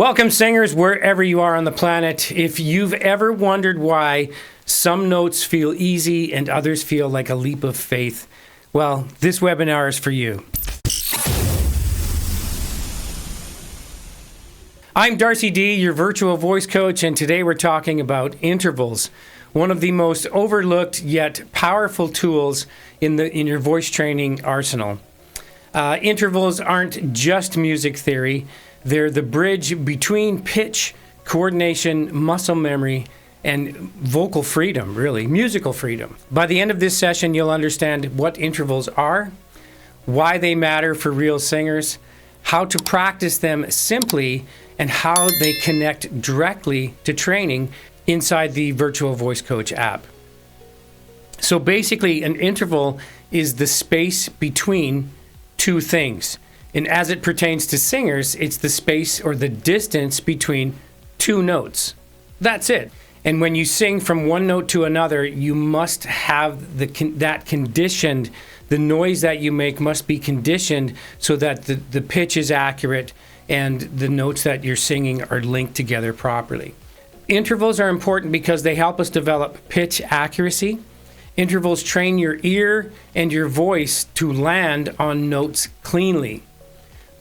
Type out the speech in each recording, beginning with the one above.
Welcome, singers, wherever you are on the planet. If you've ever wondered why some notes feel easy and others feel like a leap of faith, well, this webinar is for you. I'm Darcy D., your virtual voice coach, and today we're talking about intervals, one of the most overlooked yet powerful tools in your voice training arsenal. Intervals aren't just music theory. They're the bridge between pitch, coordination, muscle memory, and vocal freedom, really, musical freedom. By the end of this session, you'll understand what intervals are, why they matter for real singers, how to practice them simply, and how they connect directly to training inside the Virtual Voice Coach app. So basically, an interval is the space between two things. And as it pertains to singers, it's the space or the distance between two notes. That's it. And when you sing from one note to another, you must have that conditioned. The noise that you make must be conditioned so that the pitch is accurate and the notes that you're singing are linked together properly. Intervals are important because they help us develop pitch accuracy. Intervals train your ear and your voice to land on notes cleanly.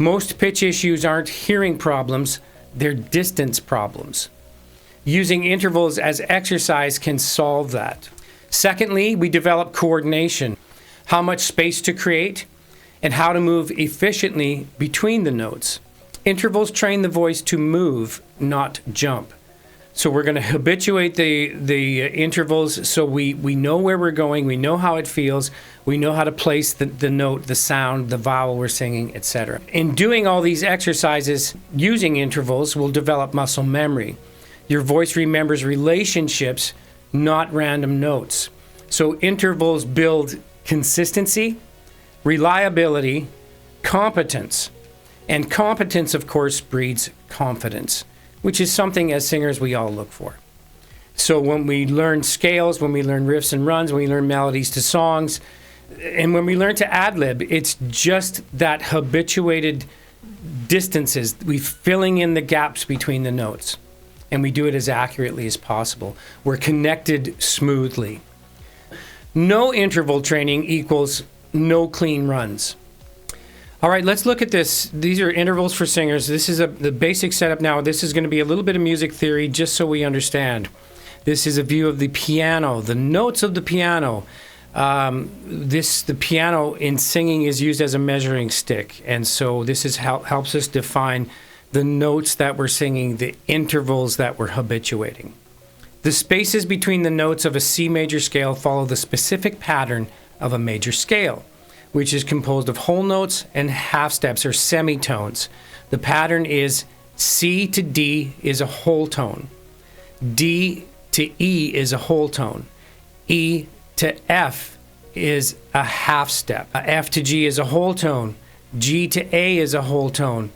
Most pitch issues aren't hearing problems, they're distance problems. Using intervals as exercise can solve that. Secondly, we develop coordination, how much space to create, and how to move efficiently between the notes. Intervals train the voice to move, not jump. So we're going to habituate the intervals so we know where we're going, we know how it feels, we know how to place the note, the sound, the vowel we're singing, etc. In doing all these exercises using intervals, we'll develop muscle memory. Your voice remembers relationships, not random notes. So intervals build consistency, reliability, competence. And competence, of course, breeds confidence, which is something as singers we all look for. So when we learn scales, when we learn riffs and runs, when we learn melodies to songs, and when we learn to ad-lib, it's just that habituated distances. We're filling in the gaps between the notes, and we do it as accurately as possible. We're connected smoothly. No interval training equals no clean runs. All right, let's look at this. These are intervals for singers. This is the basic setup now. This is going to be a little bit of music theory just so we understand. This is a view of the piano, the notes of the piano. The piano in singing is used as a measuring stick, and so this is helps us define the notes that we're singing, the intervals that we're habituating. The spaces between the notes of a C major scale follow the specific pattern of a major scale, which is composed of whole notes and half steps or semitones. The pattern is C to D is a whole tone. D to E is a whole tone. E to F is a half step. F to G is a whole tone. G to A is a whole tone.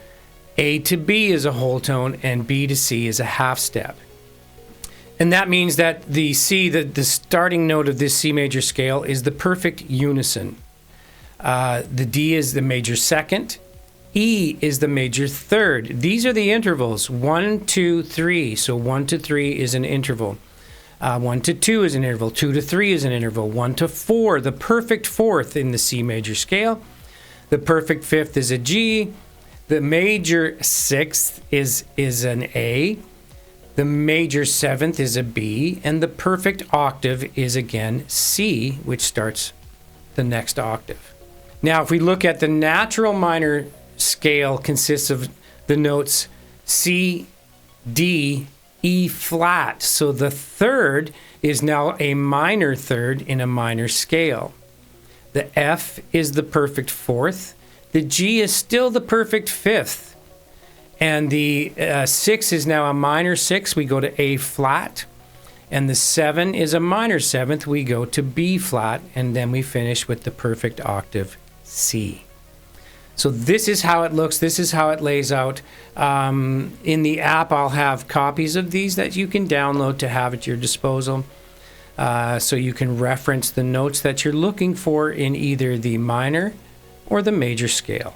A to B is a whole tone, and B to C is a half step. And that means that the C, the starting note of this C major scale, is the perfect unison. The D is the major second. E is the major third. These are the intervals, 1, 2, 3. So 1 to 3 is an interval. 1 to 2 is an interval. 2 to 3 is an interval. 1 to 4, the perfect fourth in the C major scale. The perfect fifth is a G. The major sixth is an A. The major seventh is a B. And the perfect octave is again C, which starts the next octave. Now, if we look at the natural minor scale, consists of the notes C, D, E flat. So the third is now a minor third in a minor scale. The F is the perfect fourth. The G is still the perfect fifth. And the 6 is now a minor 6. We go to A flat. And the 7 is a minor 7th. We go to B flat. And then we finish with the perfect octave C. So this is how it looks. This is how it lays out. In the app, I'll have copies of these that you can download to have at your disposal. So you can reference the notes that you're looking for in either the minor or the major scale.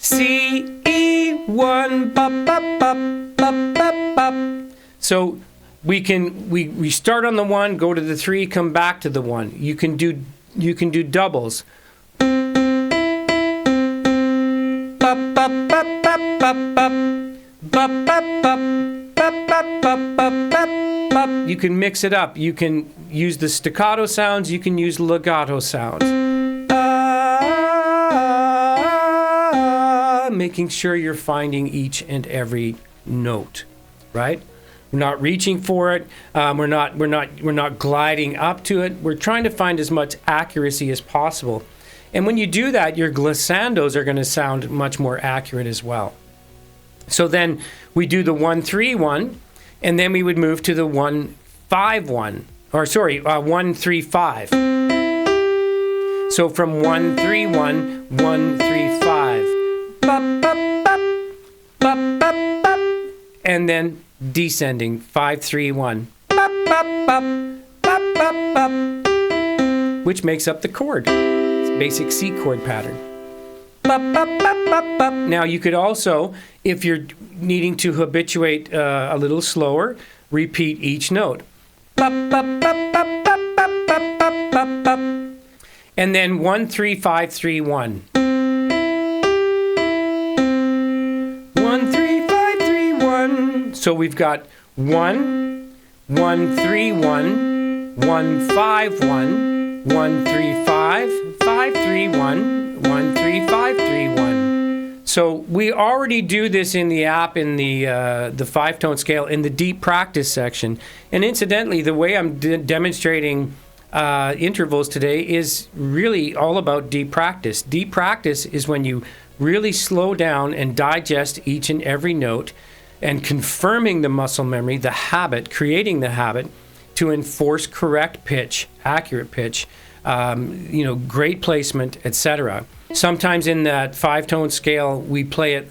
C, E, 1, bop, bop, bop, bop, bop, bop. So we start on the 1, go to the 3, come back to the 1. You can do doubles. Bop, bop, bop, bop, bop, bop. Bop, bop, bop, bop, bop, bop, bop, bop, bop. You can mix it up. You can use the staccato sounds. You can use legato sounds. Making sure you're finding each and every note, right? We're not reaching for it. We're not gliding up to it. We're trying to find as much accuracy as possible. And when you do that, your glissandos are going to sound much more accurate as well. So then we do the 1-3-1, and then we would move to the 1-5-1, 1-3-5. So from 1-3-1, 1-3-5, bop, bop, bop, bop, bop, bop, and then descending 5-3-1, bop, bop, bop, bop, bop, bop, which makes up the chord. It's a basic C chord pattern. Bop, bop, bop, bop, bop. Now you could also, if you're needing to habituate a little slower, repeat each note. Bop, bop, bop, bop, bop, bop, bop, bop, bop, bop. And then 1-3-5-3-1. 1-3-5-3-1. So we've got 1, 1-3-1, 1-5-1, 1-3-5, 5-3-1. 1-3-5-3-1. So we already do this in the app in the 5-tone scale in the deep practice section. And incidentally, the way I'm demonstrating intervals today is really all about deep practice. Deep practice is when you really slow down and digest each and every note and confirming the muscle memory, the habit, creating the habit to enforce correct pitch, accurate pitch, great placement, etc. Sometimes in that 5-tone scale, we play it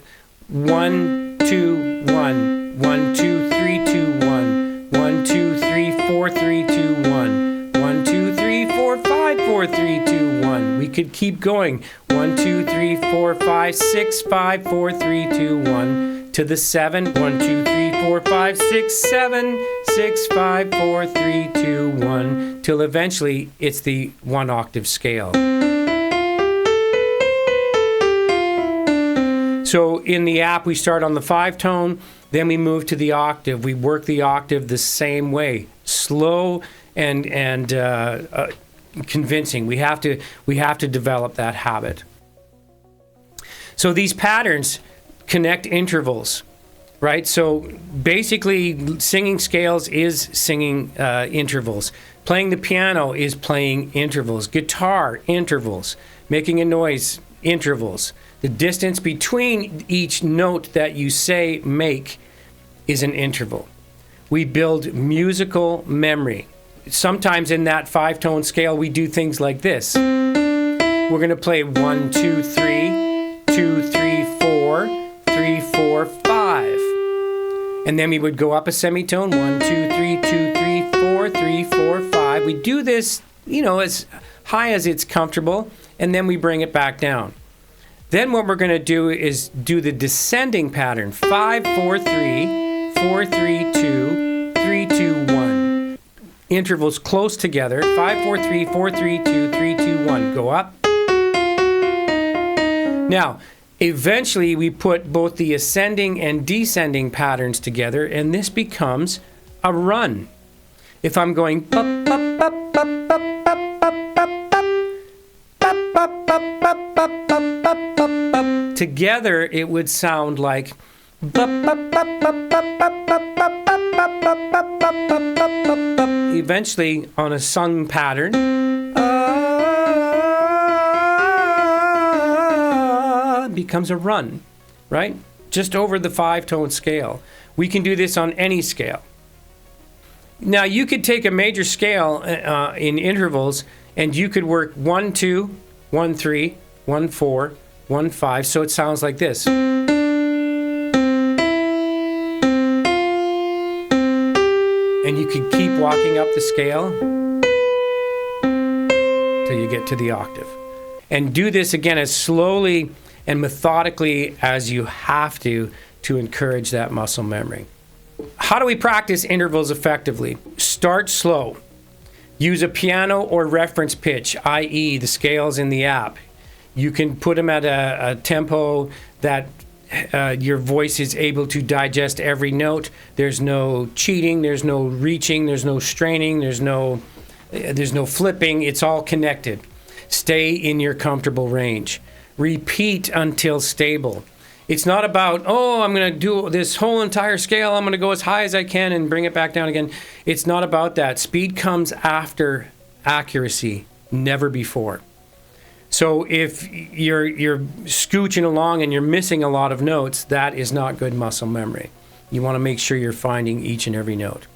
1, 2, 1, 1, 2, 3, 2, 1, 1, 2, 3, 4, 3, 2, 1, 1, 2, 3, 4, 5, 4, 3, 2, 1. We could keep going. 1, 2, 3, 4, 5, 6, 5, 4, 3, 2, 1 to the 7. 1, 2, 3, 4, 5, 6, 7, 6, 5, 4, 3, 2, 1 till eventually it's the 1-octave scale. So in the app, we start on the 5-tone, then we move to the octave. We work the octave the same way, slow and convincing. We have to develop that habit. So these patterns connect intervals, right? So basically, singing scales is singing intervals. Playing the piano is playing intervals. Guitar, intervals. Making a noise, intervals. The distance between each note that you say make is an interval. We build musical memory. Sometimes in that 5-tone scale, we do things like this. We're going to play 1, 2, 3, 2, 3, 4, 3, 4, 5. And then we would go up a semitone, 1, 2, 3, 2, 3, 4, 3, 4, 5. We do this, as high as it's comfortable, and then we bring it back down. Then what we're going to do is do the descending pattern. 5, 4, 3, 4, 3, 2, 3, 2, 1. Intervals close together. 5, 4, 3, 4, 3, 2, 3, 2, 1. Go up. Now, eventually we put both the ascending and descending patterns together, and this becomes a run. If I'm going bup, bup, bup, bup, bup, bup, bup, bup, bup, bup, bup, bup, bup, bup, bup, bup, bup, bup. Together it would sound like bup, bup, bup, bup, bup, bup, bup, bup, bup, bup, bup, bup, bup, bup, bup, bup. Eventually on a sung pattern, becomes a run, right? Just over the 5-tone scale. We can do this on any scale. Now you could take a major scale in intervals and you could work 1, 2, 1, 3, 1, 4, 1, 5, so it sounds like this. And you could keep walking up the scale till you get to the octave. And do this again as slowly and methodically as you have to encourage that muscle memory. How do we practice intervals effectively? Start slow. Use a piano or reference pitch, i.e. the scales in the app. You can put them at a tempo that your voice is able to digest every note. There's no cheating, there's no reaching, there's no straining, there's no flipping. It's all connected. Stay in your comfortable range. Repeat until stable. It's not about, I'm going to do this whole entire scale. I'm going to go as high as I can and bring it back down again. It's not about that. Speed comes after accuracy, never before. So if you're scooching along and you're missing a lot of notes, that is not good muscle memory. You want to make sure you're finding each and every note.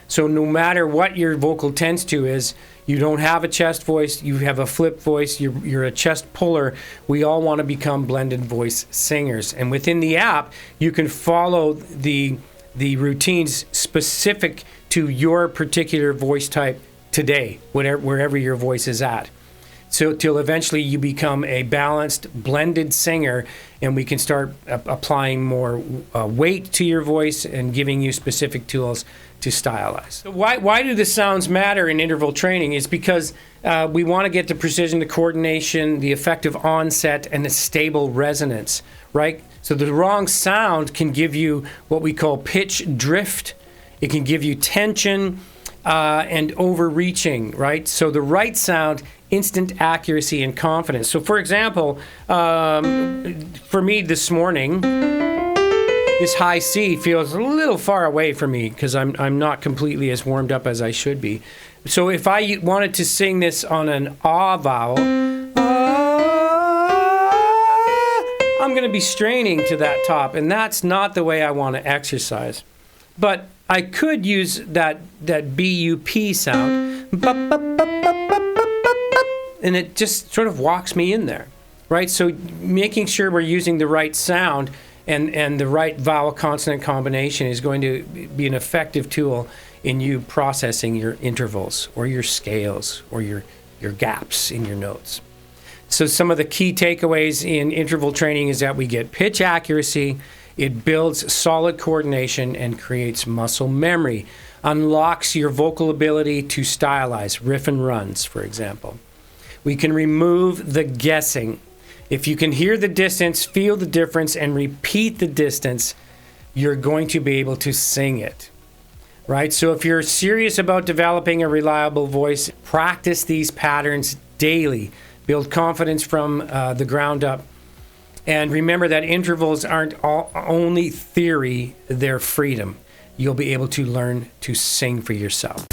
So no matter what your vocal tends to is, you don't have a chest voice, you have a flip voice, you're a chest puller. We all want to become blended voice singers. And within the app, you can follow the routines specific to your particular voice type today, wherever your voice is at. So till eventually you become a balanced, blended singer, and we can start applying more weight to your voice and giving you specific tools to stylize. So why do the sounds matter in interval training? Is because we want to get the precision, the coordination, the effective onset, and the stable resonance, right? So the wrong sound can give you what we call pitch drift. It can give you tension and overreaching, right? So the right sound, instant accuracy and confidence. So for example, for me this morning, this high C feels a little far away from me because I'm not completely as warmed up as I should be. So if I wanted to sing this on an ah vowel, I'm going to be straining to that top, and that's not the way I want to exercise. But I could use that BUP sound, and it just sort of walks me in there, right? So making sure we're using the right sound and the right vowel consonant combination is going to be an effective tool in you processing your intervals or your scales or your gaps in your notes. So some of the key takeaways in interval training is that we get pitch accuracy, it builds solid coordination and creates muscle memory, unlocks your vocal ability to stylize, riff and runs, for example. We can remove the guessing. If you can hear the distance, feel the difference, and repeat the distance, you're going to be able to sing it, right? So if you're serious about developing a reliable voice, practice these patterns daily. Build confidence from the ground up. And remember that intervals aren't only theory, they're freedom. You'll be able to learn to sing for yourself.